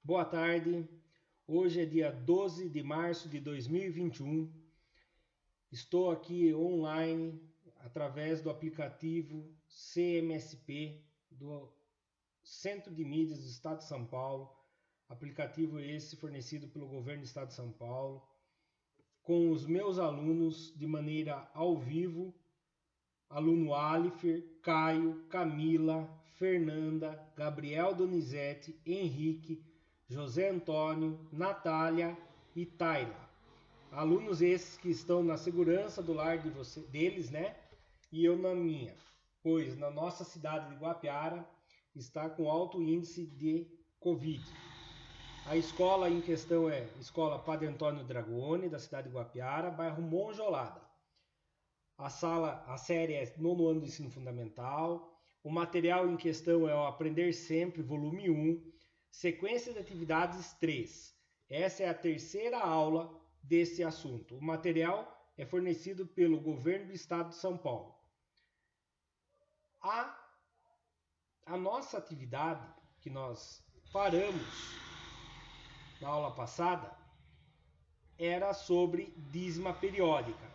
Boa tarde, hoje é dia 12 de março de 2021. Estou aqui online através do aplicativo CMSP do Centro de Mídias do Estado de São Paulo. Aplicativo esse fornecido pelo governo do Estado de São Paulo, com os meus alunos de maneira ao vivo, aluno Alifer, Caio, Camila, Fernanda, Gabriel Donizete, Henrique, José Antônio, Natália e Tayla. Alunos esses que estão na segurança do lar deles, né? E eu na minha, pois na nossa cidade de Guapiara está com alto índice de Covid. A escola em questão é Escola Padre Antônio Dragoni, da cidade de Guapiara, bairro Monjolada. A série é nono ano do ensino fundamental. O material em questão é o Aprender Sempre, volume 1, sequência de atividades 3. Essa é a terceira aula desse assunto. O material é fornecido pelo governo do estado de São Paulo. A nossa atividade que nós paramos na aula passada era sobre dízima periódica,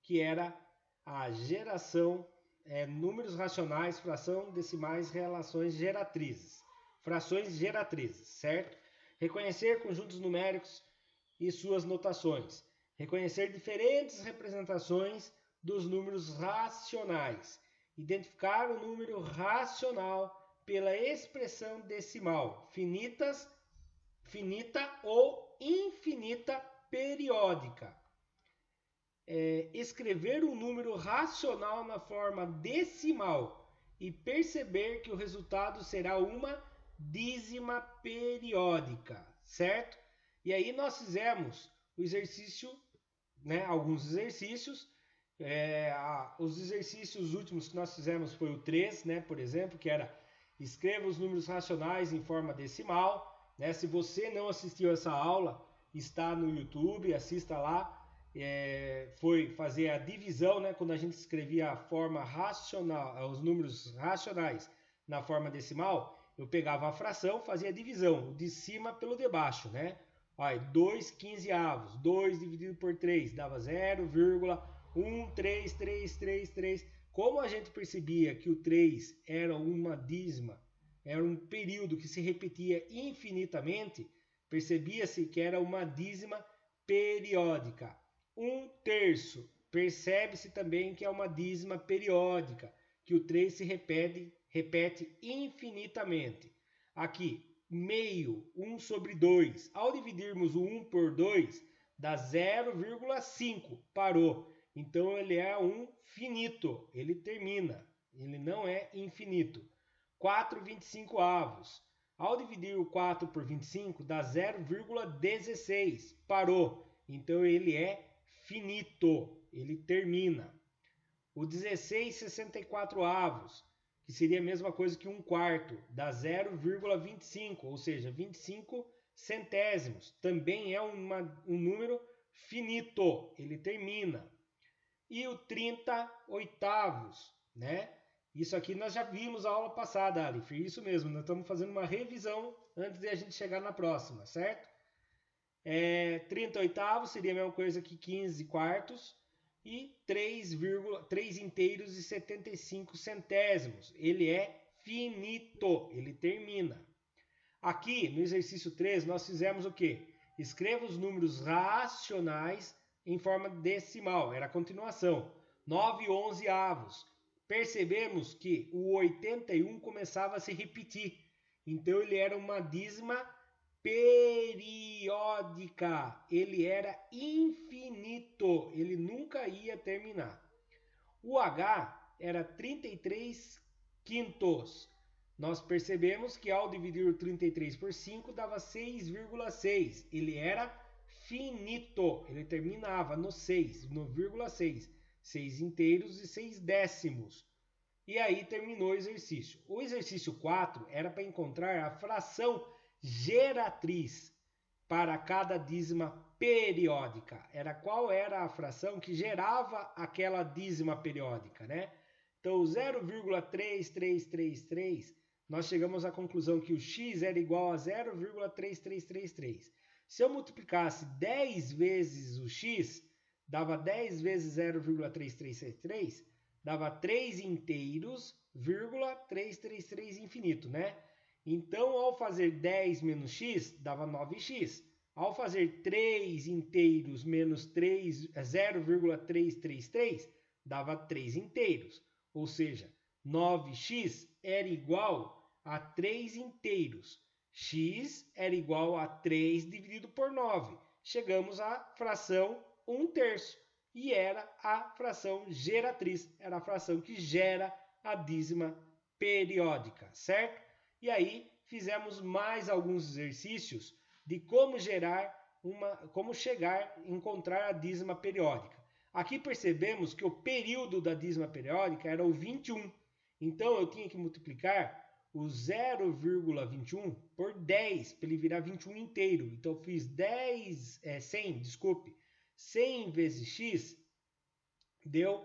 que era a geração, números racionais, fração, decimais, relações geratrizes. Frações geratrizes, certo? Reconhecer conjuntos numéricos e suas notações. Reconhecer diferentes representações dos números racionais. Identificar o número racional pela expressão decimal, finita ou infinita periódica. Escrever um número racional na forma decimal e perceber que o resultado será uma dízima periódica, certo? E aí nós fizemos o exercício, né, alguns exercícios. Os exercícios últimos que nós fizemos foi o 3, né, por exemplo, que era escreva os números racionais em forma decimal. Né? Se você não assistiu essa aula, está no YouTube, assista lá. Foi fazer a divisão, né, quando a gente escrevia a forma racional, os números racionais na forma decimal, eu pegava a fração, fazia a divisão, o de cima pelo de baixo, né? 2 quinzeavos, 2 dividido por 3 dava 0,13333. Como a gente percebia que o 3 era uma dízima, era um período que se repetia infinitamente, percebia-se que era uma dízima periódica. 1/3, percebe-se também que é uma dízima periódica, que o 3 se repete infinitamente. Aqui, meio, 1 sobre 2. Ao dividirmos o 1 por 2, dá 0,5. Parou. Então ele é um finito, ele termina, ele não é infinito. 4/25. Ao dividir o 4 por 25, dá 0,16. Parou. Então ele é finito, ele termina. O 16/64, que seria a mesma coisa que 1/4, dá 0,25, ou seja, 25 centésimos. Também é um número finito, ele termina. E o 30/8, né? Isso aqui nós já vimos a aula passada, Alif. Isso mesmo, nós estamos fazendo uma revisão antes de a gente chegar na próxima, certo? 30/8 seria a mesma coisa que 15/4 e 3 inteiros e 75 centésimos. Ele é finito, ele termina. Aqui no exercício 3 nós fizemos o quê? Escreva os números racionais em forma decimal, era a continuação. 9/11. Percebemos que o 81 começava a se repetir, então ele era uma dízima periódica, ele era infinito, ele nunca ia terminar. O H era 33/5. Nós percebemos que ao dividir o 33 por 5 dava 6,6. Ele era finito, ele terminava no 6, no vírgula 6. 6 inteiros e 6 décimos. E aí terminou o exercício. O exercício 4 era para encontrar a fração geratriz para cada dízima periódica. Qual era a fração que gerava aquela dízima periódica, né? Então, 0,3333 nós chegamos à conclusão que o x era igual a 0,3333. Se eu multiplicasse 10 vezes o x, dava 10 vezes 0,3333, dava 3 inteiros, 333 infinito, né? Então, ao fazer 10 menos x, dava 9x. Ao fazer 3 inteiros menos 0,333, dava 3 inteiros. Ou seja, 9x era igual a 3 inteiros. X era igual a 3 dividido por 9. Chegamos à fração 1/3. E era a fração geratriz. Era a fração que gera a dízima periódica, certo? E aí fizemos mais alguns exercícios de como encontrar a dízima periódica. Aqui percebemos que o período da dízima periódica era o 21. Então eu tinha que multiplicar o 0,21 por 10 para ele virar 21 inteiro. Então eu fiz 100 vezes x deu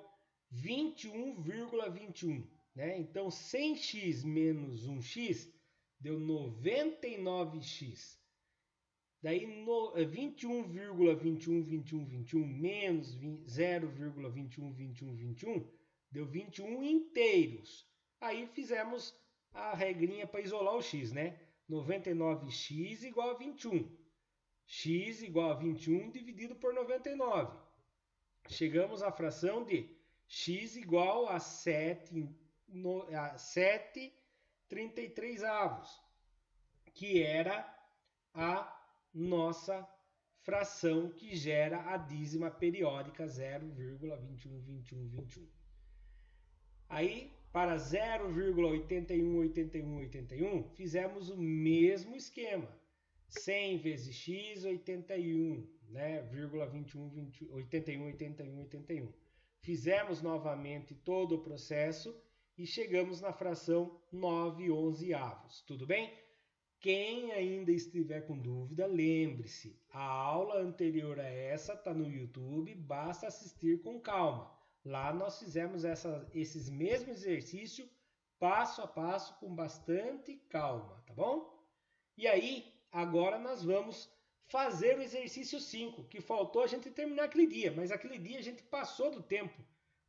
21,21. Né? Então 100x menos 1x deu 99x. Daí 21,212121 menos 0,212121 deu 21 inteiros. Aí fizemos a regrinha para isolar o x, né? 99x igual a 21. X igual a 21 dividido por 99. Chegamos à fração de x igual a 7,33avos, que era a nossa fração que gera a dízima periódica 0,212121. Aí, para 0,818181, fizemos o mesmo esquema. 100 vezes x, 81, né? 818181. Fizemos novamente todo o processo e chegamos na fração 9/11avos. Tudo bem? Quem ainda estiver com dúvida, lembre-se, a aula anterior a essa está no YouTube, basta assistir com calma. Lá nós fizemos esses mesmos exercícios passo a passo com bastante calma, tá bom? E aí, agora nós vamos fazer o exercício 5, que faltou a gente terminar aquele dia, mas aquele dia a gente passou do tempo,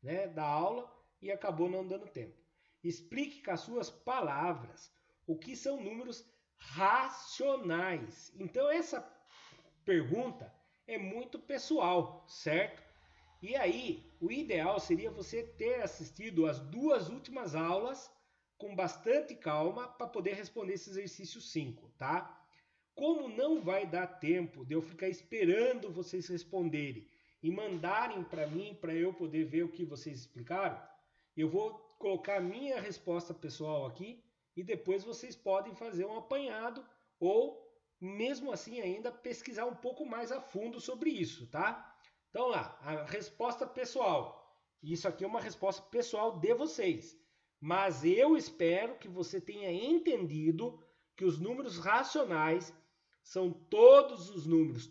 né, da aula e acabou não dando tempo. Explique com as suas palavras o que são números racionais. Então essa pergunta é muito pessoal, certo? E aí, o ideal seria você ter assistido as 2 últimas aulas com bastante calma para poder responder esse exercício 5, tá? Como não vai dar tempo de eu ficar esperando vocês responderem e mandarem para mim para eu poder ver o que vocês explicaram, eu vou colocar a minha resposta pessoal aqui e depois vocês podem fazer um apanhado ou, mesmo assim ainda, pesquisar um pouco mais a fundo sobre isso, tá? Então lá, a resposta pessoal. Isso aqui é uma resposta pessoal de vocês. Mas eu espero que você tenha entendido que os números racionais são todos os números.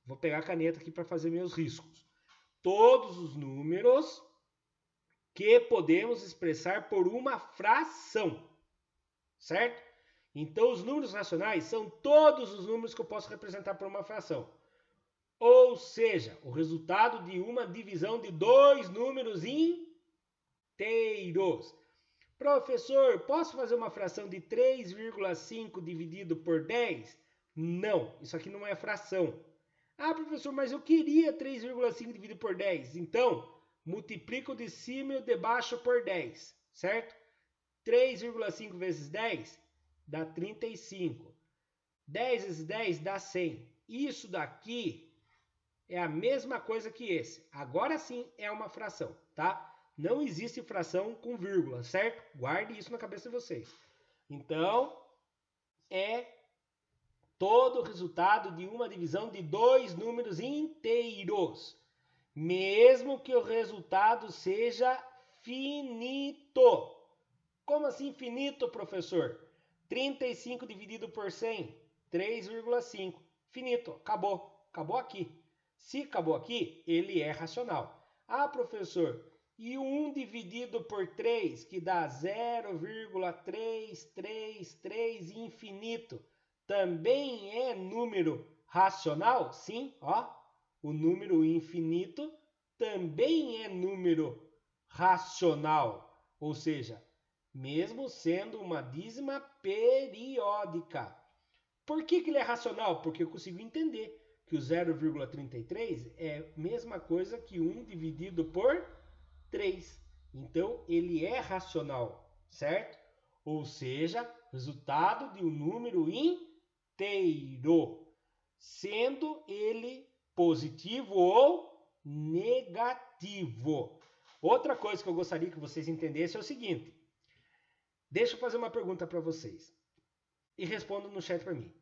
Vou pegar a caneta aqui para fazer meus riscos. Todos os números que podemos expressar por uma fração, certo? Então, os números racionais são todos os números que eu posso representar por uma fração. Ou seja, o resultado de uma divisão de 2 números inteiros. Professor, posso fazer uma fração de 3,5 dividido por 10? Não, isso aqui não é fração. Ah, professor, mas eu queria 3,5 dividido por 10. Então, multiplica o de cima e o de baixo por 10, certo? 3,5 vezes 10 dá 35. 10 vezes 10 dá 100. Isso daqui é a mesma coisa que esse. Agora sim é uma fração, tá? Não existe fração com vírgula, certo? Guarde isso na cabeça de vocês. Então, é todo o resultado de uma divisão de 2 números inteiros. Mesmo que o resultado seja finito. Como assim finito, professor? 35 dividido por 100, 3,5. Finito, acabou. Acabou aqui. Se acabou aqui, ele é racional. Ah, professor, E o 1 dividido por 3, que dá 0,333 infinito, também é número racional? Sim, ó. O número infinito também é número racional. Ou seja, mesmo sendo uma dízima periódica. Por que ele é racional? Porque eu consigo entender que o 0,33 é a mesma coisa que 1 dividido por 3. Então, ele é racional, certo? Ou seja, resultado de um número inteiro, sendo ele positivo ou negativo. Outra coisa que eu gostaria que vocês entendessem é o seguinte. Deixa eu fazer uma pergunta para vocês. E respondam no chat para mim.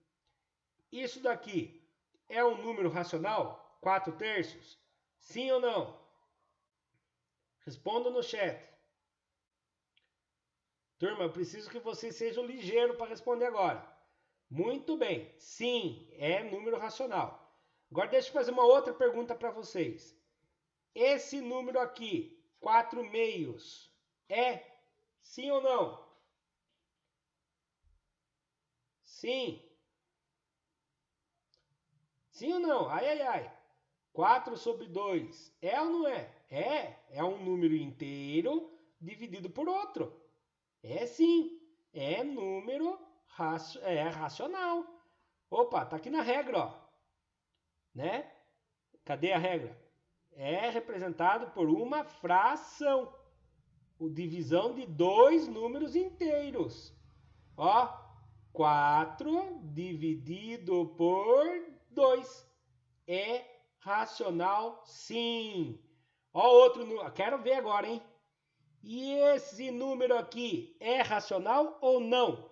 Isso daqui é um número racional? 4/3? Sim ou não? Responda no chat. Turma, eu preciso que vocês sejam ligeiros para responder agora. Muito bem. Sim, é número racional. Agora deixa eu fazer uma outra pergunta para vocês. Esse número aqui, 4/2, é sim ou não? Sim. Sim ou não? Ai, ai, ai. 4/2 é ou não é? É um número inteiro dividido por outro. É sim, é número racional. Opa, tá aqui na regra, ó. Né? Cadê a regra? É representado por uma fração. O divisão de dois números inteiros. Ó, 4 dividido por 2. É racional, sim. Ó, outro número. Quero ver agora, hein? E esse número aqui é racional ou não?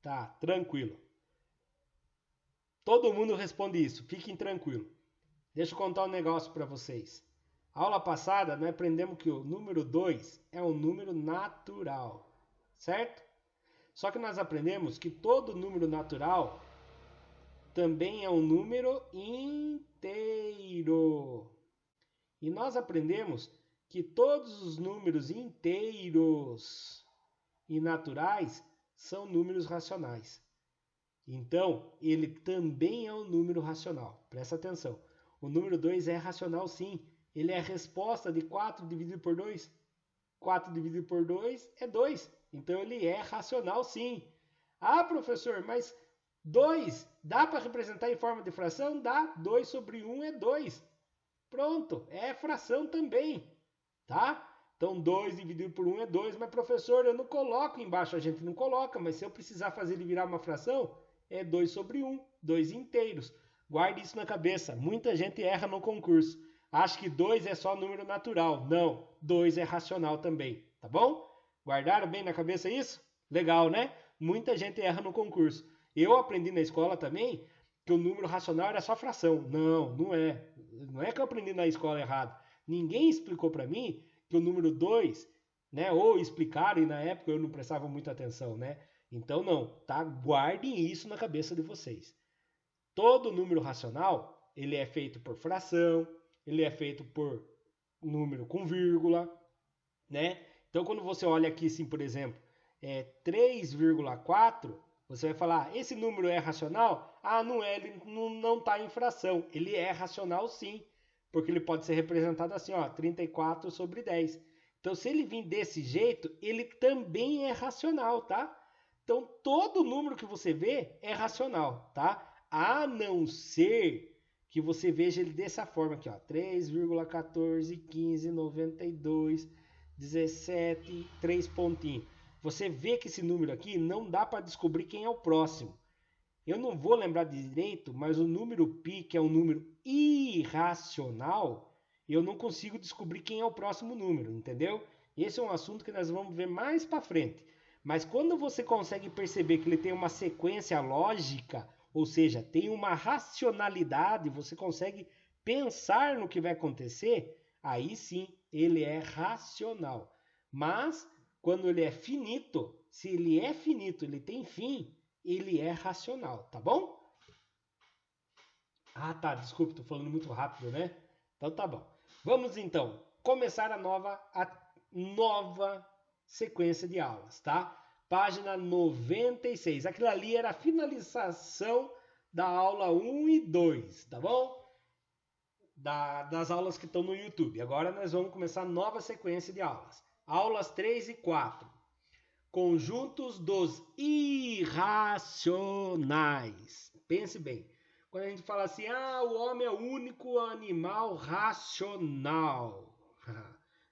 Tá, tranquilo. Todo mundo responde isso, fiquem tranquilos. Deixa eu contar um negócio para vocês. Aula passada, nós aprendemos que o número 2 é um número natural, certo? Só que nós aprendemos que todo número natural também é um número inteiro. E nós aprendemos que todos os números inteiros e naturais são números racionais. Então, ele também é um número racional. Presta atenção. O número 2 é racional sim. Ele é a resposta de 4 dividido por 2. 4 dividido por 2 é 2. Então, ele é racional sim. Ah, professor, mas 2 dá para representar em forma de fração? Dá. 2/1 é 2. Pronto, é fração também, tá? Então 2 dividido por 1 é 2, mas professor, eu não coloco embaixo, a gente não coloca, mas se eu precisar fazer ele virar uma fração, é 2/1, 2 inteiros. Guarde isso na cabeça, muita gente erra no concurso. Acha que 2 é só número natural. Não, 2 é racional também, tá bom? Guardaram bem na cabeça isso? Legal, né? Muita gente erra no concurso. Eu aprendi na escola também que o número racional era só fração. Não, não é. Não é que eu aprendi na escola errado. Ninguém explicou para mim que o número 2, né? Ou explicaram e na época eu não prestava muita atenção, né? Então não, tá? Guardem isso na cabeça de vocês. Todo número racional, ele é feito por fração, ele é feito por número com vírgula, né? Então quando você olha aqui assim, por exemplo, 3,4, você vai falar, esse número é racional? Ah, não é, ele não está em fração. Ele é racional sim, porque ele pode ser representado assim, ó, 34/10. Então, se ele vir desse jeito, ele também é racional, tá? Então, todo número que você vê é racional, tá? A não ser que você veja ele dessa forma aqui, ó, 3,141592 17, 3 pontinhos. Você vê que esse número aqui não dá para descobrir quem é o próximo. Eu não vou lembrar direito, mas o número π, que é um número irracional, eu não consigo descobrir quem é o próximo número, entendeu? Esse é um assunto que nós vamos ver mais para frente. Mas quando você consegue perceber que ele tem uma sequência lógica, ou seja, tem uma racionalidade, você consegue pensar no que vai acontecer, aí sim ele é racional. Mas quando ele é finito, se ele é finito, ele tem fim, ele é racional, tá bom? Ah, tá, desculpa, tô falando muito rápido, né? Então tá bom. Vamos então começar a nova sequência de aulas, tá? Página 96. Aquilo ali era a finalização da aula 1 e 2, tá bom? Das aulas que estão no YouTube. Agora nós vamos começar a nova sequência de aulas. Aulas 3 e 4. Conjuntos dos irracionais. Pense bem. Quando a gente fala assim, o homem é o único animal racional.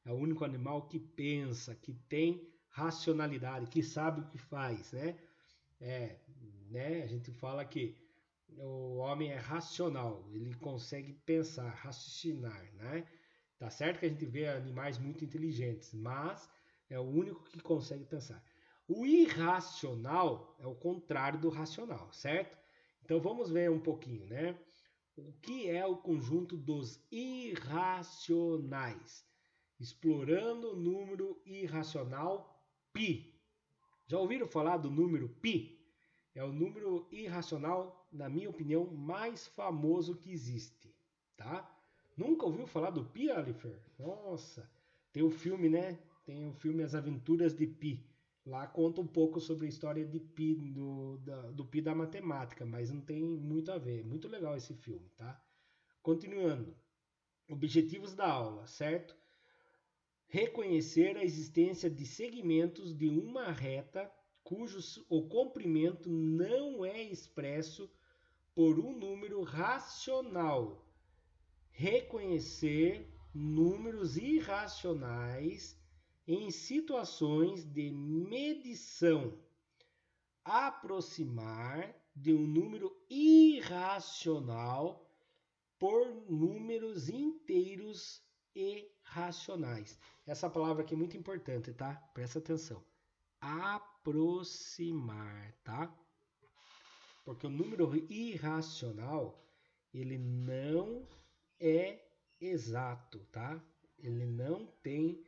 É o único animal que pensa, que tem racionalidade, que sabe o que faz, né? A gente fala que o homem é racional, ele consegue pensar, raciocinar, né? Tá certo que a gente vê animais muito inteligentes, mas é o único que consegue pensar. O irracional é o contrário do racional, certo? Então vamos ver um pouquinho, né? O que é o conjunto dos irracionais? Explorando o número irracional π. Já ouviram falar do número π? É o número irracional, na minha opinião, mais famoso que existe, tá? Nunca ouviu falar do Pi, Alifer? Nossa, tem o filme, né? Tem o filme As Aventuras de Pi. Lá conta um pouco sobre a história de Pi, do Pi da matemática, mas não tem muito a ver. Muito legal esse filme, tá? Continuando. Objetivos da aula, certo? Reconhecer a existência de segmentos de uma reta cujo o comprimento não é expresso por um número racional. Reconhecer números irracionais em situações de medição. Aproximar de um número irracional por números inteiros e racionais. Essa palavra aqui é muito importante, tá? Presta atenção. Aproximar, tá? Porque o número irracional, ele não é exato, tá? Ele não tem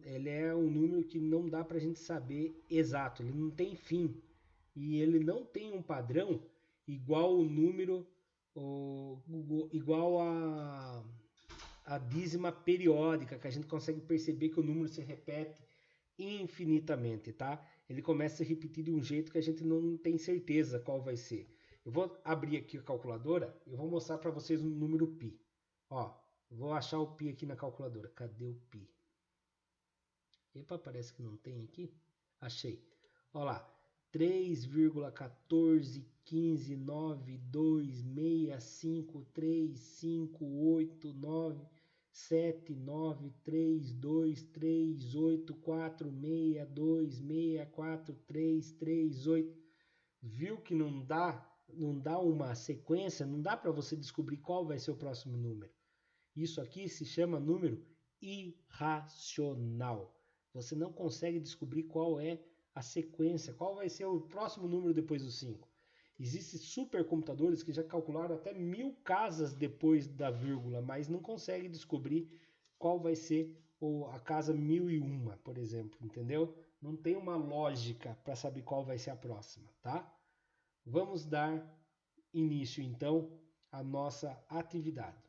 ele é um número que não dá pra gente saber exato, ele não tem fim. E ele não tem um padrão igual o número igual a dízima periódica, que a gente consegue perceber que o número se repete infinitamente, tá? Ele começa a se repetir de um jeito que a gente não tem certeza qual vai ser. Eu vou abrir aqui a calculadora e vou mostrar para vocês o número π. Ó, vou achar o π aqui na calculadora. Cadê o π? Epa, parece que não tem aqui. Achei. Ó lá. 3,14,15,9,2,6,5,3,2,3,8,4,6,2,6,4,3,3,8. Viu que não dá uma sequência, não dá para você descobrir qual vai ser o próximo número. Isso aqui se chama número irracional. Você não consegue descobrir qual é a sequência, qual vai ser o próximo número depois do 5. Existem supercomputadores que já calcularam até 1000 casas depois da vírgula, mas não conseguem descobrir qual vai ser a casa 1001, por exemplo, entendeu? Não tem uma lógica para saber qual vai ser a próxima, tá? Vamos dar início, então, à nossa atividade.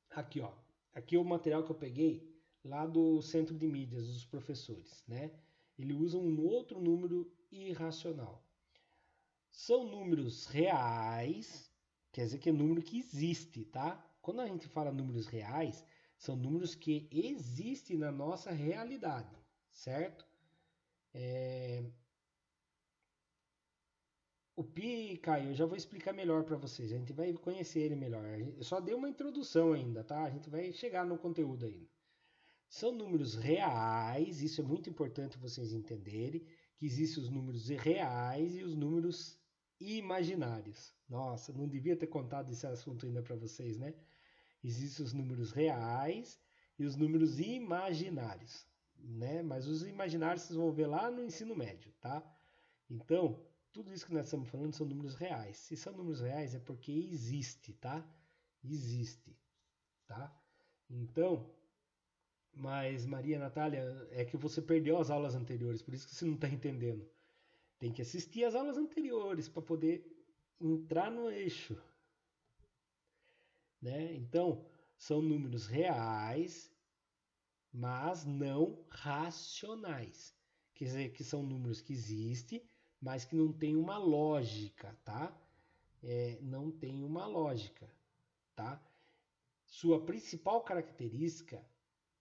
Aqui, ó. Aqui é o material que eu peguei lá do centro de mídias dos professores, né? Ele usa um outro número irracional. São números reais, quer dizer que é número que existe, tá? Quando a gente fala números reais, são números que existem na nossa realidade, certo? O Pi, Caio, eu já vou explicar melhor para vocês. A gente vai conhecer ele melhor. Eu só dei uma introdução ainda, tá? A gente vai chegar no conteúdo ainda. São números reais, isso é muito importante vocês entenderem, que existem os números reais e os números imaginários. Nossa, não devia ter contado esse assunto ainda para vocês, né? Existem os números reais e os números imaginários, né? Mas os imaginários vocês vão ver lá no ensino médio, tá? Então, tudo isso que nós estamos falando são números reais. Se são números reais é porque existe, tá? Existe, tá? Então, Mas, Maria Natália, é que você perdeu as aulas anteriores, por isso que você não está entendendo. Tem que assistir as aulas anteriores para poder entrar no eixo, né? Então, são números reais, mas não racionais. Quer dizer, que são números que existem, mas que não tem uma lógica, tá? Não tem uma lógica, tá? Sua principal característica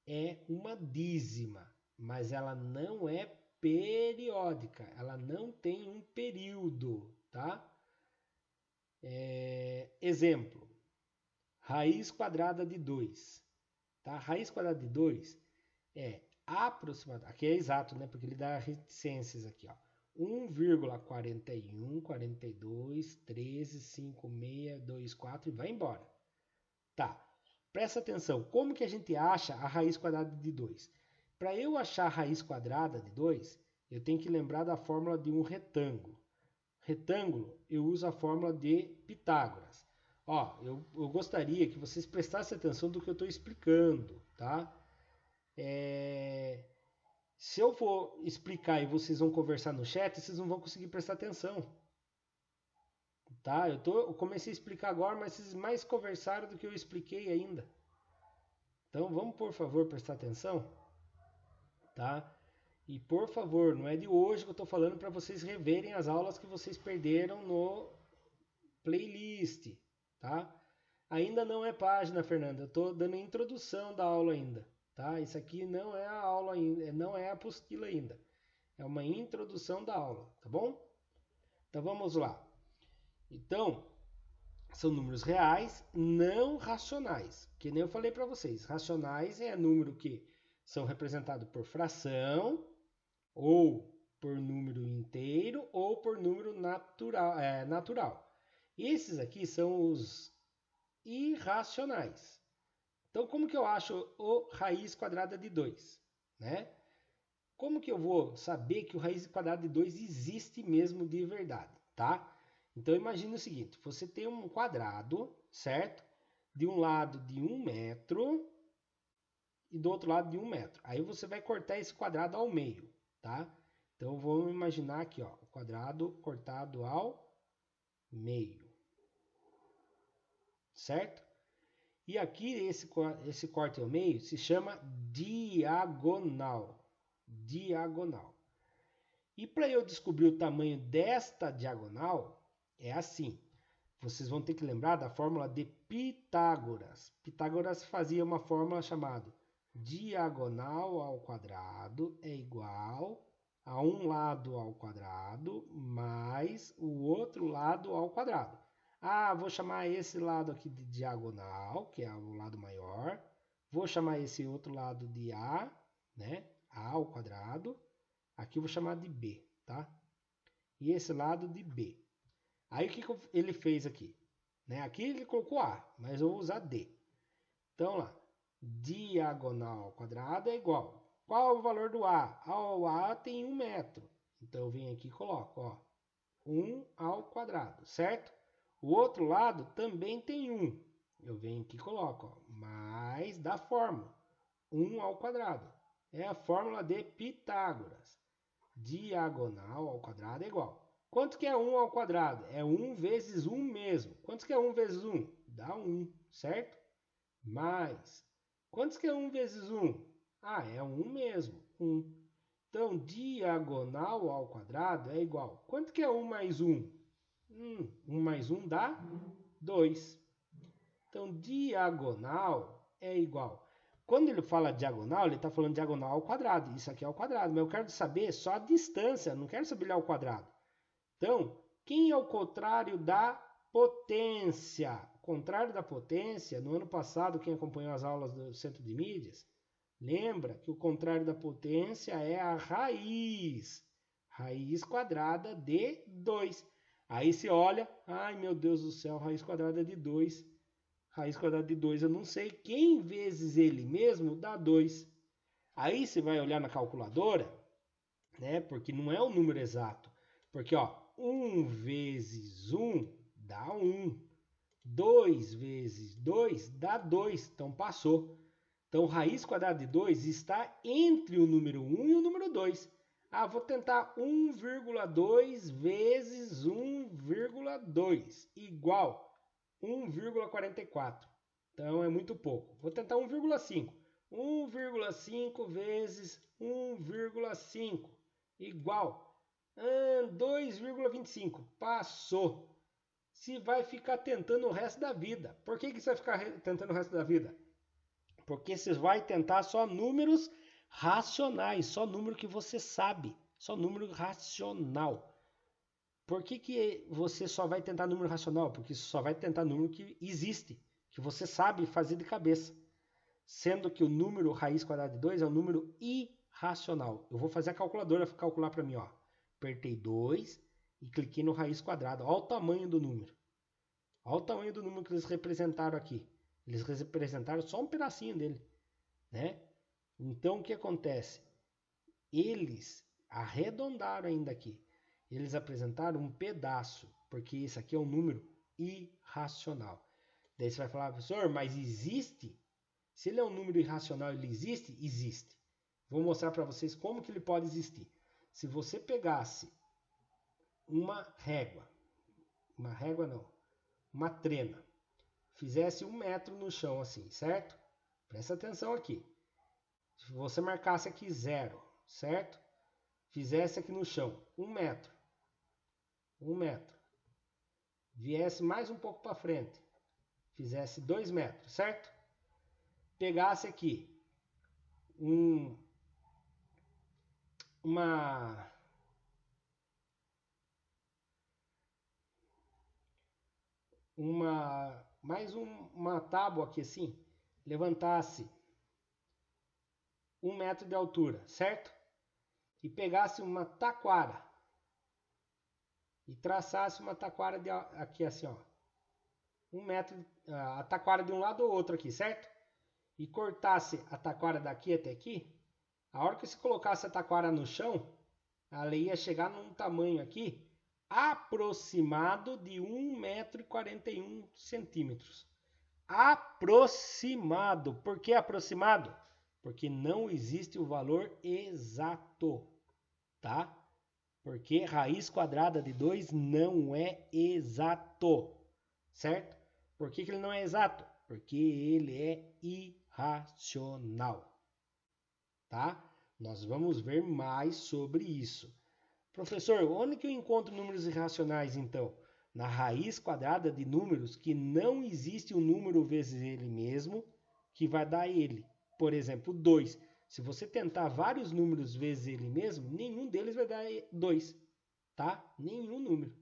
é uma dízima, mas ela não é periódica, ela não tem um período, tá? Exemplo, raiz quadrada de 2, tá? Raiz quadrada de 2 é aproximadamente, aqui é exato, né? Porque ele dá reticências aqui, ó. 1,41, 42, 13, 56, 24 e vai embora. Tá, presta atenção, como que a gente acha a raiz quadrada de 2? Para eu achar a raiz quadrada de 2, eu tenho que lembrar da fórmula de um retângulo. Retângulo, eu uso a fórmula de Pitágoras. Ó, eu gostaria que vocês prestassem atenção do que eu estou explicando, tá? Se eu for explicar e vocês vão conversar no chat, vocês não vão conseguir prestar atenção. Tá? Eu comecei a explicar agora, mas vocês mais conversaram do que eu expliquei ainda. Então vamos, por favor, prestar atenção, tá? E por favor, não é de hoje que eu estou falando para vocês reverem as aulas que vocês perderam no playlist, tá? Ainda não é página, Fernanda. Eu estou dando a introdução da aula ainda, tá? Isso aqui não é a aula ainda, não é a apostila ainda. É uma introdução da aula, tá bom? Então vamos lá. Então, são números reais, não racionais. Que nem eu falei para vocês. Racionais é número que são representados por fração, ou por número inteiro, ou por número natural. Esses aqui são os irracionais. Então, como que eu acho o raiz quadrada de 2? Né? Como que eu vou saber que o raiz quadrada de 2 existe mesmo de verdade? Tá? Então, imagine o seguinte. Você tem um quadrado, certo? De um lado de 1 metro e do outro lado de 1 metro. Aí você vai cortar esse quadrado ao meio, tá? Então, vamos imaginar aqui, ó, o quadrado cortado ao meio, certo? E aqui esse corte ao meio se chama diagonal. Diagonal. E para eu descobrir o tamanho desta diagonal, é assim. Vocês vão ter que lembrar da fórmula de Pitágoras. Pitágoras fazia uma fórmula chamada diagonal ao quadrado é igual a um lado ao quadrado mais o outro lado ao quadrado. Ah, vou chamar esse lado aqui de diagonal, que é o lado maior. Vou chamar esse outro lado de A, né? A ao quadrado. Aqui eu vou chamar de B, tá? E esse lado de B. Aí o que ele fez aqui? Né? Aqui ele colocou A, mas eu vou usar D. Então lá, diagonal ao quadrado é igual. Qual é o valor do A? O A tem 1 metro. Então eu venho aqui e coloco, ó, 1 ao quadrado, certo? O outro lado também tem 1. Eu venho aqui e coloco, ó, mais da fórmula, 1 ao quadrado. É a fórmula de Pitágoras. Diagonal ao quadrado é igual. Quanto que é 1 ao quadrado? É 1 vezes 1 mesmo. Quanto que é 1 vezes 1? Dá 1, certo? Mais. Quanto que é 1 vezes 1? Ah, é 1 mesmo. 1. Então, diagonal ao quadrado é igual. Quanto que é 1 mais 1? 1 mais 1 dá 2. Então, diagonal é igual. Quando ele fala diagonal, ele está falando diagonal ao quadrado. Isso aqui é o quadrado, mas eu quero saber só a distância, não quero saber lá o quadrado. Então, quem é o contrário da potência? O contrário da potência, no ano passado, quem acompanhou as aulas do Centro de Mídias, lembra que o contrário da potência é a raiz. Raiz quadrada de 2. Aí você olha, ai meu Deus do céu, raiz quadrada de 2. Raiz quadrada de 2, eu não sei. Quem vezes ele mesmo dá 2. Aí você vai olhar na calculadora, né? Porque não é o número exato. Porque, ó, 1 vezes 1 dá 1. 2 vezes 2 dá 2. Então, passou. Então, raiz quadrada de 2 está entre o número 1 e o número 2. Ah, vou tentar 1,2 vezes 1,2 igual 1,44. Então, é muito pouco. Vou tentar 1,5. 1,5 vezes 1,5 igual 2,25. Passou. Se vai ficar tentando o resto da vida. Por que você vai ficar tentando o resto da vida? Porque você vai tentar só números racionais, só número que você sabe, só número racional. Por que você só vai tentar número racional? Porque você só vai tentar número que existe, que você sabe fazer de cabeça. Sendo que o número raiz quadrada de 2 é um número irracional. Eu vou fazer a calculadora calcular para mim. Ó. Apertei 2 e cliquei no raiz quadrada. Olha o tamanho do número. Olha o tamanho do número que eles representaram aqui. Eles representaram só um pedacinho dele, né? Então, o que acontece? Eles arredondaram ainda aqui. Eles apresentaram um pedaço, porque esse aqui é um número irracional. Daí você vai falar, professor, mas existe? Se ele é um número irracional, ele existe? Existe. Vou mostrar para vocês como que ele pode existir. Se você pegasse uma trena, fizesse 1 metro no chão assim, certo? Presta atenção aqui. Se você marcasse aqui 0, certo? Fizesse aqui no chão 1 metro. 1 metro. Viesse mais um pouco para frente. Fizesse 2 metros, certo? Pegasse aqui uma tábua aqui assim, levantasse 1 metro de altura, certo? E pegasse uma taquara e traçasse uma taquara aqui assim, ó, 1 metro, a taquara de um lado ou outro aqui, certo? E cortasse a taquara daqui até aqui, a hora que você colocasse a taquara no chão, ela ia chegar num tamanho aqui aproximado de 1,41 m. Aproximado. Por que aproximado? Porque não existe o valor exato, tá? Porque raiz quadrada de 2 não é exato, certo? Por que ele não é exato? Porque ele é irracional, tá? Nós vamos ver mais sobre isso. Professor, onde que eu encontro números irracionais, então? Na raiz quadrada de números que não existe um número vezes ele mesmo que vai dar ele. Por exemplo, 2. Se você tentar vários números vezes ele mesmo, nenhum deles vai dar 2, tá? Nenhum número.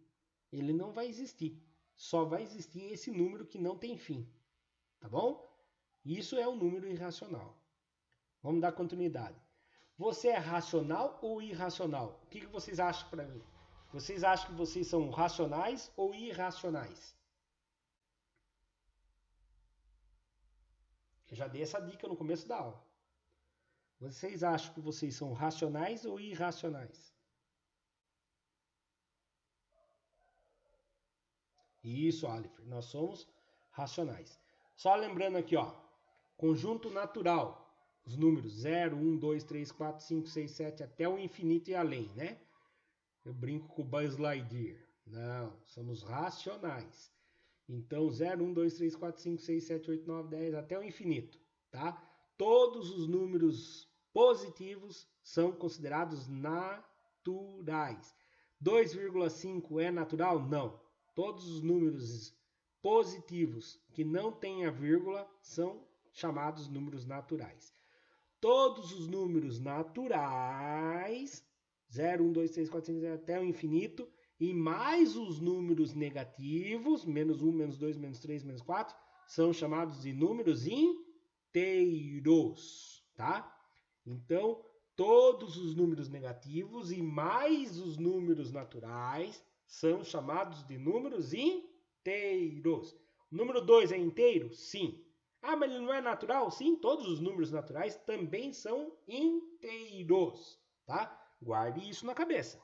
Ele não vai existir. Só vai existir esse número que não tem fim, tá bom? Isso é um número irracional. Vamos dar continuidade. Você é racional ou irracional? O que vocês acham para mim? Vocês acham que vocês são racionais ou irracionais? Eu já dei essa dica no começo da aula. Vocês acham que vocês são racionais ou irracionais? Isso, Alifer, nós somos racionais. Só lembrando aqui, ó, conjunto natural. Os números 0, 1, 2, 3, 4, 5, 6, 7, até o infinito e além, né? Eu brinco com o Buzz Lightyear. Não, somos racionais. Então, 0, 1, 2, 3, 4, 5, 6, 7, 8, 9, 10, até o infinito, tá? Todos os números positivos são considerados naturais. 2,5 é natural? Não. Todos os números positivos que não têm a vírgula são chamados números naturais. Todos os números naturais, 0, 1, 2, 3, 4, 5, 6, até o infinito, e mais os números negativos, menos 1, menos 2, menos 3, menos 4, são chamados de números inteiros, tá? Então, todos os números negativos e mais os números naturais são chamados de números inteiros. O número 2 é inteiro? Sim. Ah, mas ele não é natural? Sim, todos os números naturais também são inteiros, tá? Guarde isso na cabeça.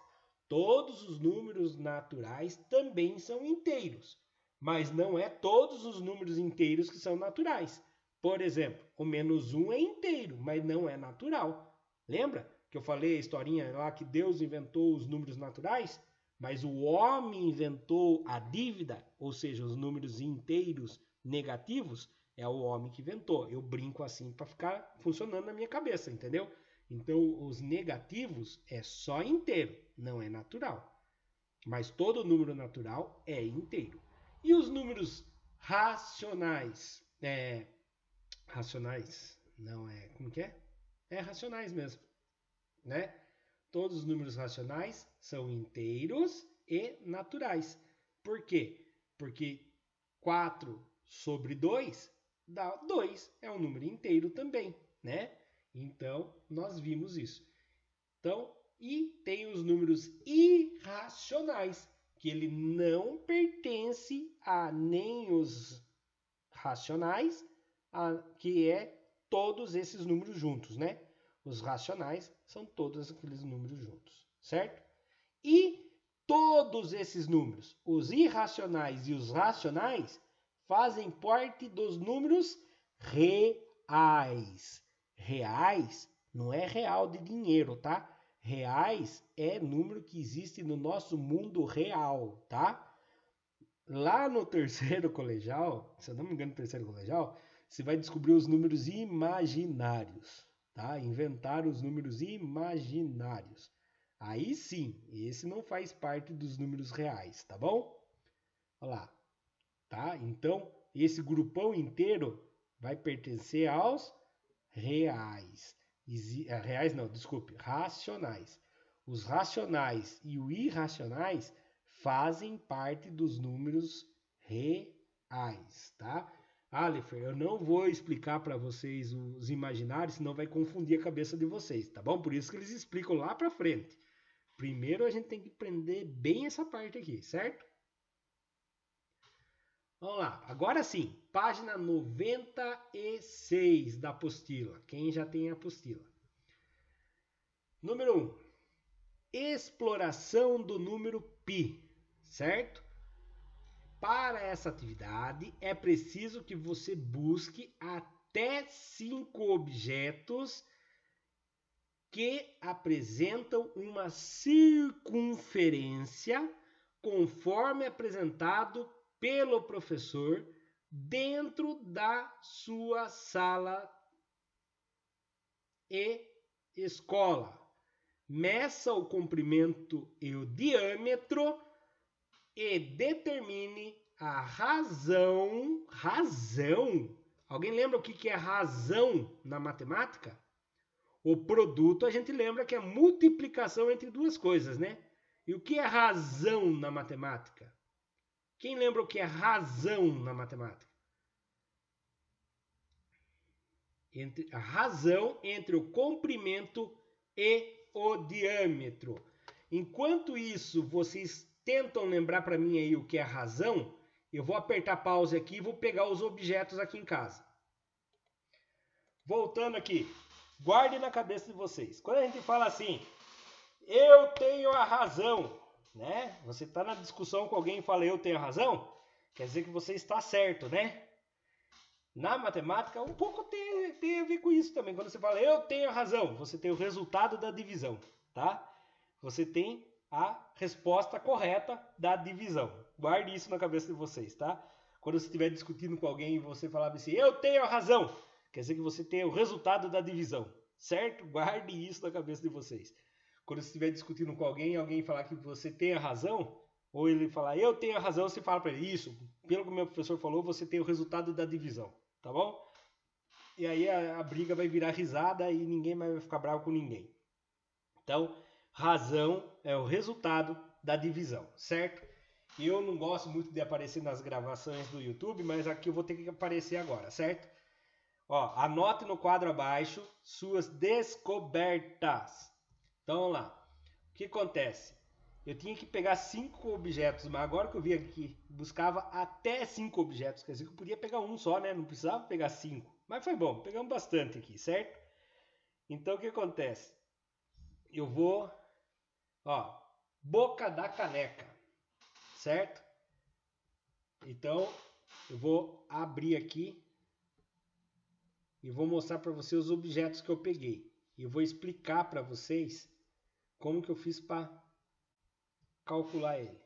Todos os números naturais também são inteiros, mas não é todos os números inteiros que são naturais. Por exemplo, o -1 é inteiro, mas não é natural. Lembra que eu falei a historinha lá que Deus inventou os números naturais? Mas o homem inventou a dívida, ou seja, os números inteiros negativos, é o homem que inventou. Eu brinco assim para ficar funcionando na minha cabeça, entendeu? Então, os negativos é só inteiro, não é natural. Mas todo número natural é inteiro. E os números racionais? Racionais? Não é. Como que é? É racionais mesmo, né? Todos os números racionais são inteiros e naturais. Por quê? Porque 4 sobre 2 dá 2. É um número inteiro também, né? Então, nós vimos isso. Então, e tem os números irracionais, que ele não pertence a nem os racionais, que é todos esses números juntos, né? Os racionais são todos aqueles números juntos, certo? E todos esses números, os irracionais e os racionais, fazem parte dos números reais. Reais não é real de dinheiro, tá? Reais é número que existe no nosso mundo real, tá? Lá no terceiro colegial, se eu não me engano, no terceiro colegial, você vai descobrir os números imaginários, tá? Inventar os números imaginários. Aí sim, esse não faz parte dos números reais, tá bom? Olha lá, tá? Então, esse grupão inteiro vai pertencer aos reais. Reais não, desculpe, racionais. Os racionais e os irracionais fazem parte dos números reais, tá? Aleph, eu não vou explicar para vocês os imaginários, senão vai confundir a cabeça de vocês, tá bom? Por isso que eles explicam lá para frente. Primeiro a gente tem que aprender bem essa parte aqui, certo? Vamos lá, agora sim, página 96 da apostila. Quem já tem a apostila? Número 1. Exploração do número π, certo? Para essa atividade é preciso que você busque até 5 objetos que apresentam uma circunferência conforme apresentado pelo professor dentro da sua sala e escola. Meça o comprimento e o diâmetro e determine a razão. Razão? Alguém lembra o que é razão na matemática? O produto a gente lembra que é multiplicação entre duas coisas, né? E o que é razão na matemática? Quem lembra o que é razão na matemática? A razão entre o comprimento e o diâmetro. Enquanto isso, vocês tentam lembrar para mim aí o que é razão, eu vou apertar pause aqui e vou pegar os objetos aqui em casa. Voltando aqui, guarde na cabeça de vocês. Quando a gente fala assim, eu tenho a razão, né? Você está na discussão com alguém e fala eu tenho a razão, quer dizer que você está certo, né? Na matemática, um pouco tem a ver com isso também. Quando você fala eu tenho a razão, você tem o resultado da divisão, tá? Você tem a resposta correta da divisão. Guarde isso na cabeça de vocês, tá? Quando você estiver discutindo com alguém e você falar assim, eu tenho a razão, quer dizer que você tem o resultado da divisão, certo? Guarde isso na cabeça de vocês. Quando você estiver discutindo com alguém e alguém falar que você tem a razão, ou ele falar eu tenho a razão, você fala para ele, isso, pelo que o meu professor falou, você tem o resultado da divisão, tá bom? E aí a briga vai virar risada e ninguém mais vai ficar bravo com ninguém. Então, razão é o resultado da divisão, certo? Eu não gosto muito de aparecer nas gravações do YouTube, mas aqui eu vou ter que aparecer agora, certo? Ó, anote no quadro abaixo suas descobertas. Então, vamos lá. O que acontece? Eu tinha que pegar 5 objetos, mas agora que eu vi aqui, buscava até 5 objetos. Quer dizer que eu podia pegar um só, né? Não precisava pegar 5. Mas foi bom, pegamos bastante aqui, certo? Então, o que acontece? Eu vou, ó, boca da caneca, certo? Então, eu vou abrir aqui e vou mostrar para você os objetos que eu peguei. E vou explicar para vocês como que eu fiz para calcular ele.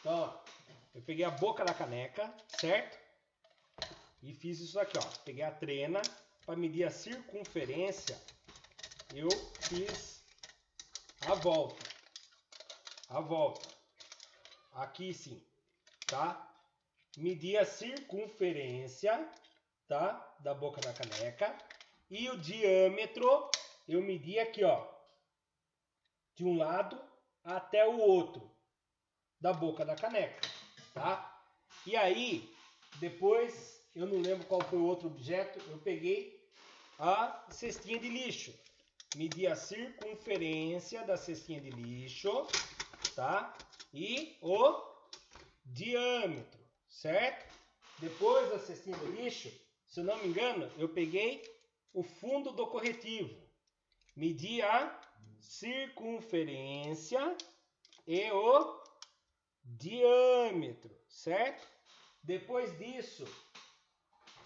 Então, ó, eu peguei a boca da caneca, certo? E fiz isso aqui, ó. Peguei a trena para medir a circunferência. Eu fiz a volta. A volta. Aqui sim, tá? Medi a circunferência, tá? Da boca da caneca. E o diâmetro eu medi aqui, ó. De um lado até o outro da boca da caneca, tá? E aí, depois, eu não lembro qual foi o outro objeto, eu peguei a cestinha de lixo. Medi a circunferência da cestinha de lixo, tá? E o diâmetro, certo? Depois da cestinha de lixo, se eu não me engano, eu peguei o fundo do corretivo. Medi a circunferência e o diâmetro, certo? Depois disso,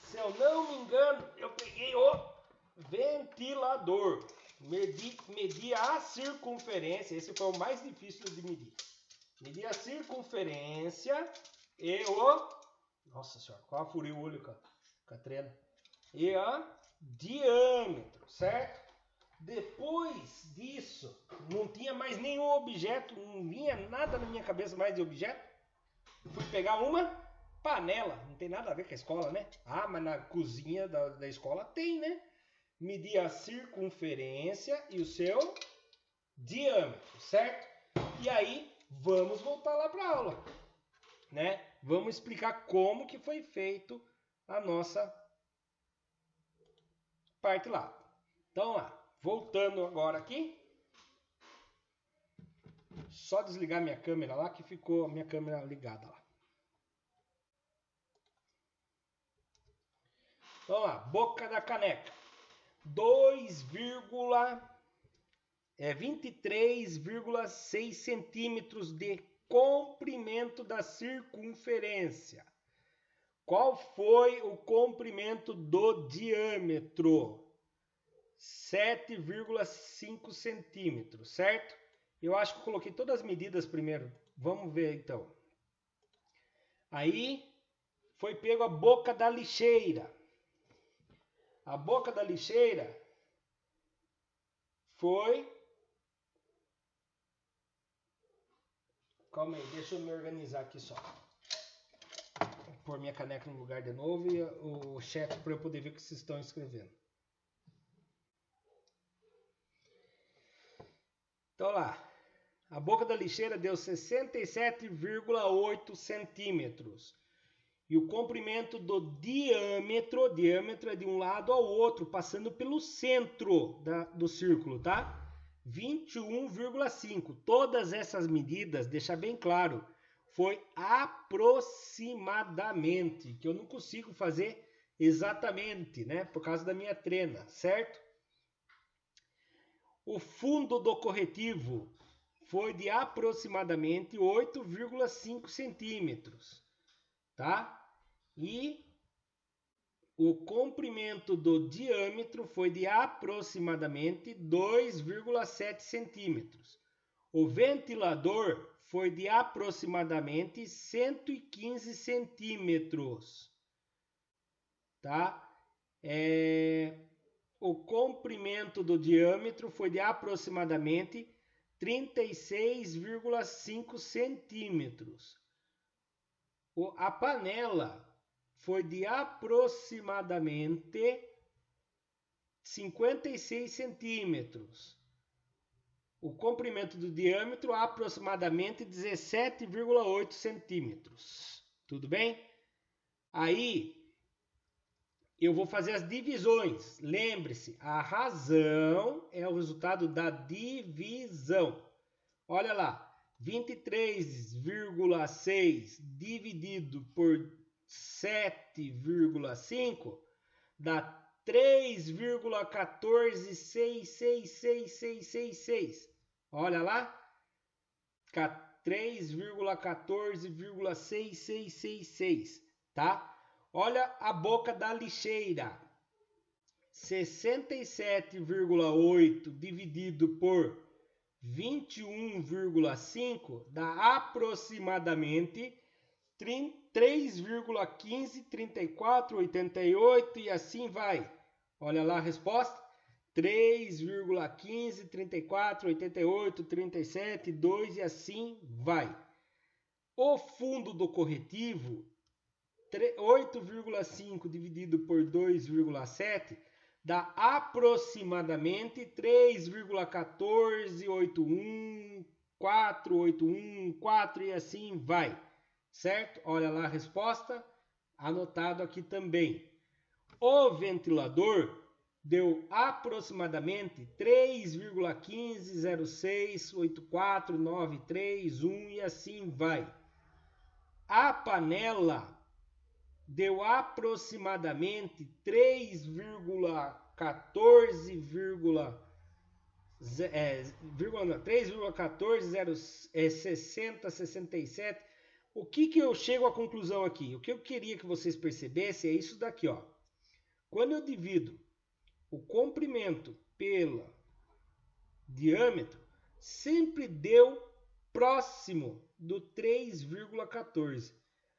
se eu não me engano, eu peguei o ventilador. Medi a circunferência, esse foi o mais difícil de medir. Medi a circunferência e o... Nossa senhora, quase furei o olho com a trena. E o diâmetro, certo? Depois disso, não tinha mais nenhum objeto, não vinha nada na minha cabeça mais de objeto. Fui pegar uma panela, não tem nada a ver com a escola, né? Ah, mas na cozinha da escola tem, né? Medir a circunferência e o seu diâmetro, certo? E aí, vamos voltar lá para a aula, né? Vamos explicar como que foi feito a nossa parte lá. Então, lá, voltando agora aqui. Só desligar minha câmera lá que ficou a minha câmera ligada lá. Então lá, boca da caneca. 23,6 centímetros de comprimento da circunferência. Qual foi o comprimento do diâmetro? 7,5 centímetros, certo? Eu acho que eu coloquei todas as medidas primeiro. Vamos ver então. Aí foi pego a boca da lixeira. A boca da lixeira foi... Calma aí, deixa eu me organizar aqui só. Vou pôr minha caneca no lugar de novo e o chat para eu poder ver o que vocês estão escrevendo. Então lá, a boca da lixeira deu 67,8 centímetros. E o comprimento do diâmetro é de um lado ao outro, passando pelo centro do círculo, tá? 21,5. Todas essas medidas, deixa bem claro, foi aproximadamente, que eu não consigo fazer exatamente, né? Por causa da minha trena, certo? O fundo do corretivo foi de aproximadamente 8,5 centímetros, tá? E o comprimento do diâmetro foi de aproximadamente 2,7 centímetros. O ventilador foi de aproximadamente 115 centímetros, tá? O comprimento do diâmetro foi de aproximadamente 36,5 centímetros. A panela foi de aproximadamente 56 centímetros. O comprimento do diâmetro aproximadamente 17,8 centímetros. Tudo bem? Aí eu vou fazer as divisões. Lembre-se, a razão é o resultado da divisão. Olha lá, 23,6 dividido por 7,5 dá 3,1466666. Olha lá, 3,14,6666, tá? Olha a boca da lixeira. 67,8 dividido por 21,5 dá aproximadamente 3,15, 34, 88 e assim vai. Olha lá a resposta. 3,15, 34, 88, 37, 2 e assim vai. O fundo do corretivo, 8,5 dividido por 2,7 dá aproximadamente 3,1481, 481, 4 e assim vai. Certo? Olha lá a resposta, anotado aqui também. O ventilador deu aproximadamente 3,15068493 e assim vai. A panela deu aproximadamente 3,14067. O que eu chego à conclusão aqui? O que eu queria que vocês percebessem é isso daqui, ó. Quando eu divido o comprimento pelo diâmetro, sempre deu próximo do 3,14.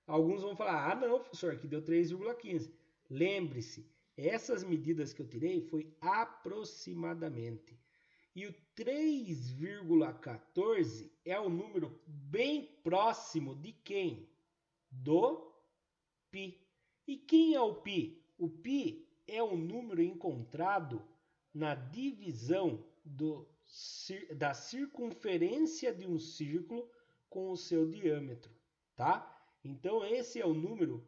Alguns vão falar, ah não, professor, aqui deu 3,15. Lembre-se, essas medidas que eu tirei foi aproximadamente. E o 3,14 é o número bem próximo de quem? Do π. E quem é o π? O π é o número encontrado na divisão da circunferência de um círculo com o seu diâmetro, tá? Então esse é o número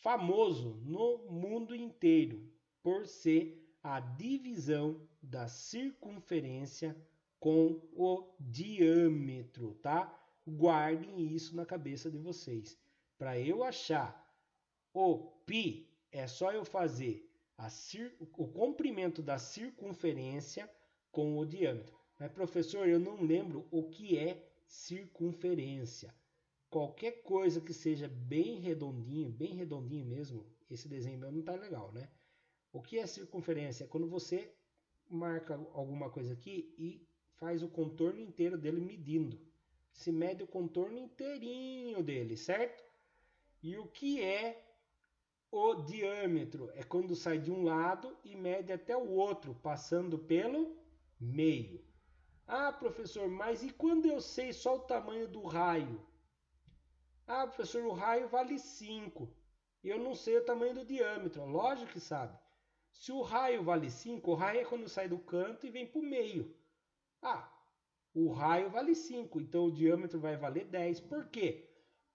famoso no mundo inteiro por ser a divisão da circunferência com o diâmetro, tá? Guardem isso na cabeça de vocês. Para eu achar o π, é só eu fazer o comprimento da circunferência com o diâmetro. Mas, professor, eu não lembro o que é circunferência. Qualquer coisa que seja bem redondinho mesmo, esse desenho meu não está legal, né? O que é circunferência? É quando você marca alguma coisa aqui e faz o contorno inteiro dele medindo. Se mede o contorno inteirinho dele, certo? E o que é o diâmetro? É quando sai de um lado e mede até o outro, passando pelo meio. Ah, professor, mas e quando eu sei só o tamanho do raio? Ah, professor, o raio vale 5. E eu não sei o tamanho do diâmetro. Lógico que sabe. Se o raio vale 5, o raio é quando sai do canto e vem para o meio. Ah, o raio vale 5, então o diâmetro vai valer 10. Por quê?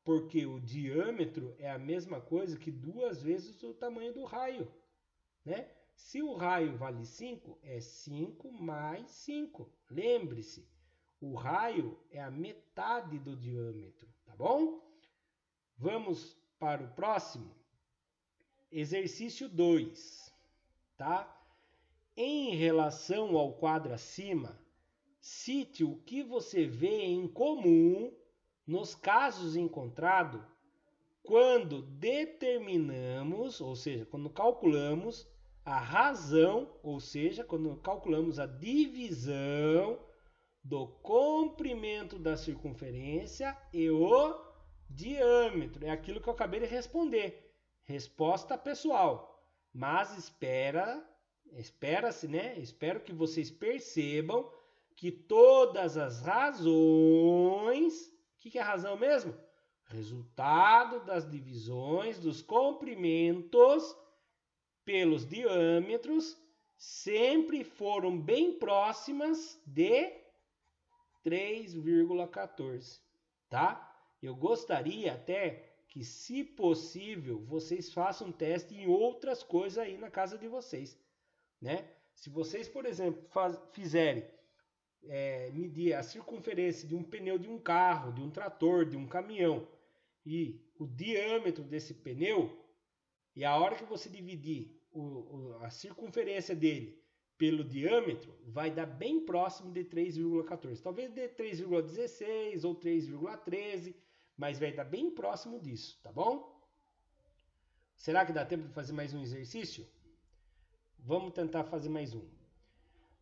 Porque o diâmetro é a mesma coisa que 2 vezes o tamanho do raio, né? Se o raio vale 5, é 5 mais 5. Lembre-se, o raio é a metade do diâmetro, tá bom? Vamos para o próximo. Exercício 2, tá? Em relação ao quadro acima, cite o que você vê em comum nos casos encontrados quando determinamos, ou seja, quando calculamos a razão, ou seja, quando calculamos a divisão do comprimento da circunferência e o diâmetro. É aquilo que eu acabei de responder. Resposta pessoal. Mas espera-se, né? Espero que vocês percebam que todas as razões... O que é razão mesmo? Resultado das divisões dos comprimentos pelos diâmetros sempre foram bem próximas de 3,14, tá? Eu gostaria até que, se possível, vocês façam um teste em outras coisas aí na casa de vocês, né? Se vocês, por exemplo, fizerem medir a circunferência de um pneu de um carro, de um trator, de um caminhão e o diâmetro desse pneu, e a hora que você dividir a circunferência dele pelo diâmetro vai dar bem próximo de 3,14. Talvez dê 3,16 ou 3,13, mas vai dar bem próximo disso, tá bom? Será que dá tempo de fazer mais um exercício? Vamos tentar fazer mais um.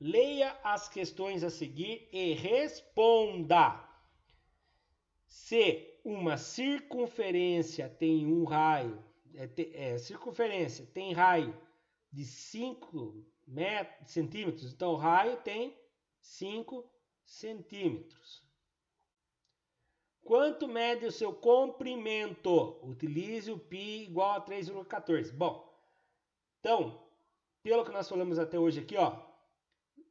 Leia as questões a seguir e responda. Se uma circunferência tem um raio, circunferência tem raio de 5 centímetros, então o raio tem 5 centímetros. Quanto mede o seu comprimento? Utilize o π igual a 3,14. Bom, então, pelo que nós falamos até hoje aqui, ó,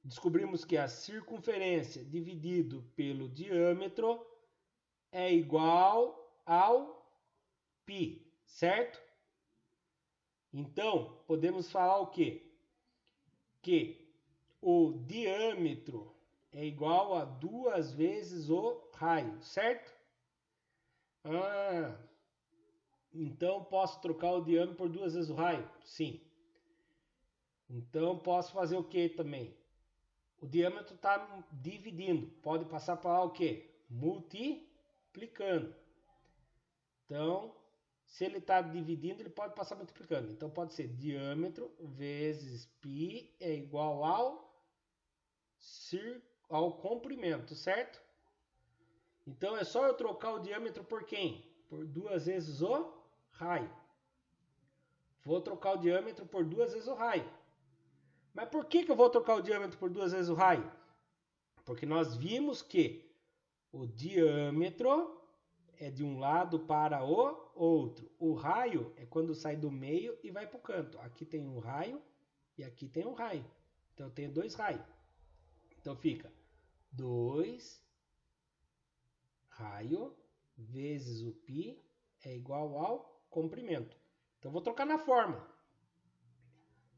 descobrimos que a circunferência dividido pelo diâmetro é igual ao π, certo? Então, podemos falar o quê? Que o diâmetro é igual a 2 vezes o raio, certo? Então posso trocar o diâmetro por 2 vezes o raio? Sim. Então posso fazer o que também? O diâmetro está dividindo. Pode passar para o quê? Multiplicando. Então, se ele está dividindo, ele pode passar multiplicando. Então pode ser diâmetro vezes π é igual ao comprimento, certo? Então é só eu trocar o diâmetro por quem? Por 2 vezes o raio. Vou trocar o diâmetro por 2 vezes o raio. Mas por que eu vou trocar o diâmetro por 2 vezes o raio? Porque nós vimos que o diâmetro é de um lado para o outro. O raio é quando sai do meio e vai para o canto. Aqui tem um raio e aqui tem um raio. Então eu tenho 2 raios. Então fica 2 raio vezes o π é igual ao comprimento. Então vou trocar na fórmula.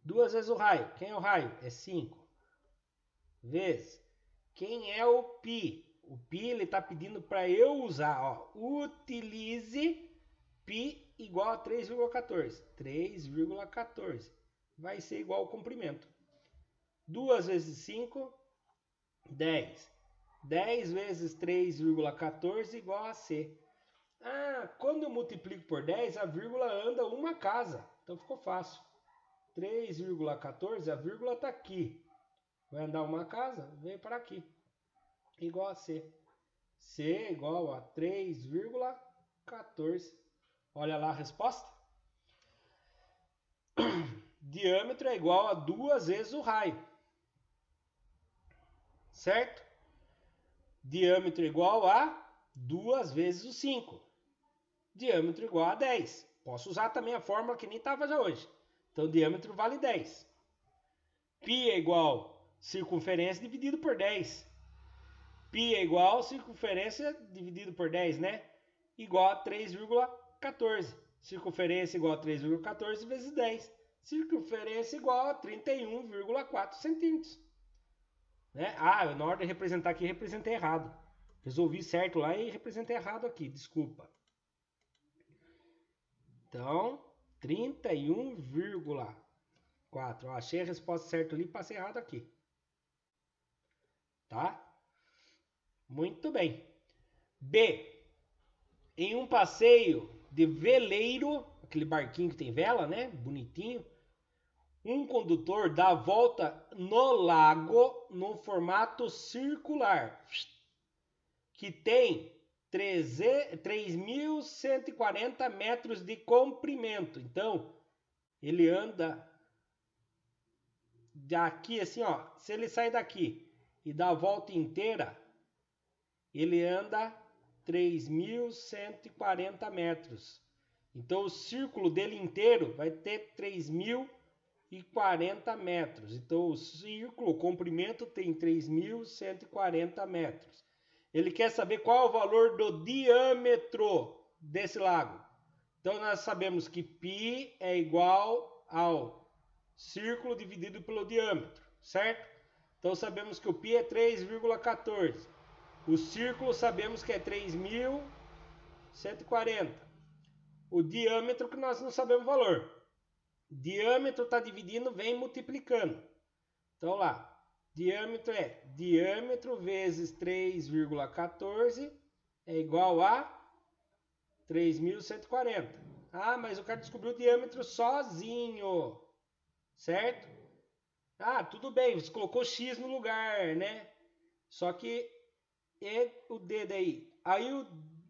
2 vezes o raio. Quem é o raio? É 5. Vezes. Quem é o π? O π ele está pedindo para eu usar. Ó, utilize π igual a 3,14. 3,14 vai ser igual ao comprimento. 2 vezes 5, 10. 10 vezes 3,14 igual a C. Quando eu multiplico por 10, a vírgula anda uma casa. Então ficou fácil. 3,14, a vírgula está aqui. Vai andar uma casa, veio para aqui. Igual a C. C é igual a 3,14. Olha lá a resposta. Diâmetro é igual a 2 vezes o raio. Certo? Diâmetro igual a 2 vezes o 5. Diâmetro igual a 10. Posso usar também a fórmula que nem estava já hoje. Então, diâmetro vale 10. Π é igual circunferência dividido por 10. Π é igual circunferência dividido por 10, né? Igual a 3,14. Circunferência igual a 3,14 vezes 10. Circunferência igual a 31,4 centímetros. Né? Na hora de representar aqui, representei errado. Resolvi certo lá e representei errado aqui, desculpa. Então, 31,4. Achei a resposta certa ali e passei errado aqui. Tá? Muito bem. B. Em um passeio de veleiro, aquele barquinho que tem vela, né? Bonitinho. Um condutor dá a volta no lago num formato circular, que tem 3.140 metros de comprimento. Então, ele anda daqui assim, ó. Se ele sair daqui e dá a volta inteira, ele anda 3.140 metros. Então, o círculo dele inteiro vai ter 3.040 metros. Então, o círculo, o comprimento tem 3.140 metros. Ele quer saber qual é o valor do diâmetro desse lago. Então, nós sabemos que π é igual ao círculo dividido pelo diâmetro, certo? Então, sabemos que o π é 3,14. O círculo sabemos que é 3.140. O diâmetro que nós não sabemos o valor. Diâmetro está dividindo, vem multiplicando. Então lá, diâmetro é diâmetro vezes 3,14 é igual a 3.140. Ah, mas o cara descobriu o diâmetro sozinho, certo? Ah, tudo bem, você colocou X no lugar, né? Só que o D daí. Aí o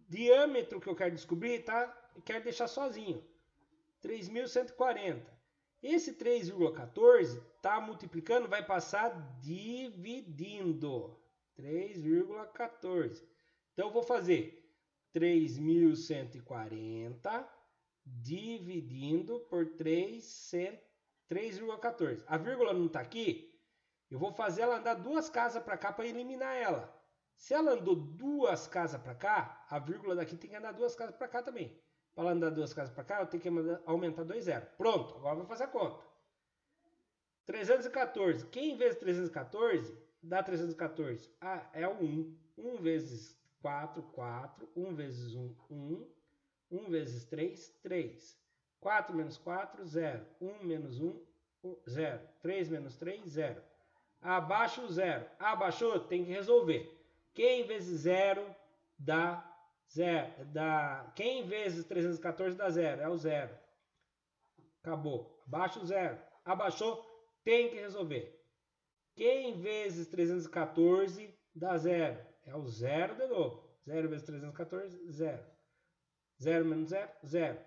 diâmetro que eu quero descobrir, tá? Eu quero deixar sozinho. 3.140. Esse 3,14 tá multiplicando, vai passar dividindo. 3,14. Então eu vou fazer 3.140 dividindo por 3,14. A vírgula não está aqui, eu vou fazer ela andar duas casas para cá para eliminar ela. Se ela andou duas casas para cá, a vírgula daqui tem que andar duas casas para cá também. Para ela andar duas casas para cá, eu tenho que aumentar 2 zeros. Pronto, agora eu vou fazer a conta. 314. Quem vezes 314 dá 314? Ah, é o 1. 1 vezes 4, 4. 1 vezes 1, 1. 1 vezes 3, 3. 4 menos 4, 0. 1 menos 1, 0. 3 menos 3, 0. Abaixo o 0. Abaixou, tem que resolver. Quem vezes 0 dá 0. Quem vezes 314 dá 0. É o 0. Acabou. Abaixo o 0. Abaixou, tem que resolver. Quem vezes 314 dá 0. É o 0 de novo. 0 vezes 314, 0. 0 menos 0, 0.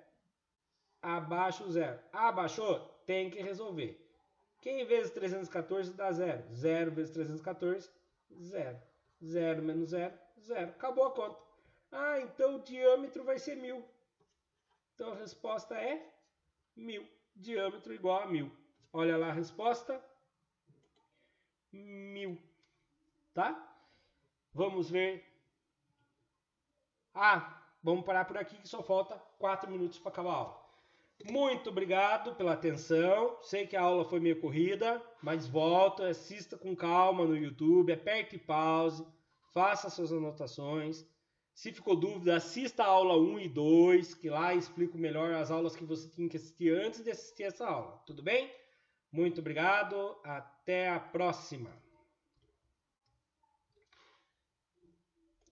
Abaixo o 0. Abaixou, tem que resolver. Quem vezes 314 dá 0. 0 vezes 314, 0. 0 menos 0, 0. Acabou a conta. Ah, então o diâmetro vai ser 1.000. Então a resposta é 1.000. Diâmetro igual a 1.000. Olha lá a resposta. 1.000. Tá? Vamos ver. Vamos parar por aqui que só falta 4 minutos para acabar a aula. Muito obrigado pela atenção. Sei que a aula foi meio corrida, mas volta, assista com calma no YouTube, aperte pause, faça suas anotações. Se ficou dúvida, assista a aula 1 e 2, que lá explico melhor as aulas que você tinha que assistir antes de assistir essa aula. Tudo bem? Muito obrigado, até a próxima.